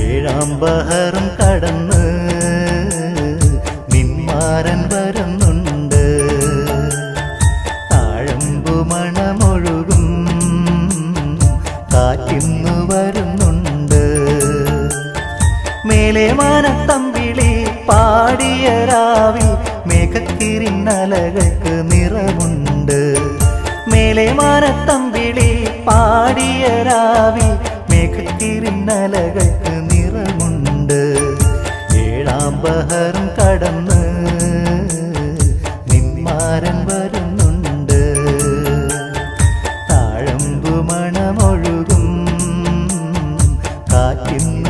ഏഴാം ബഹറും കടന്ന് നിന്മാരൻ വരുന്നുണ്ട്. താഴമ്പു മണമൊഴുകും കാറ്റിന്നു വരുന്നുണ്ട്. മേലെ മാനത്തമ്പിളി പാടിയ രാവിൽ മേഘക്കിരിന്നലകൾക്ക് നിറവുണ്ട്. മേലെ മാനത്തമ്പിളി പാടിയ രാവിൽ മേഘക്കിരിന്നലകൾക്ക് നിറമുണ്ട്. ഏഴാം ബഹറും കടന്ന് നിന്മാരൻ വരുന്നുണ്ട്. താഴമ്പു മണമൊഴുകും കാറ്റിന്ന്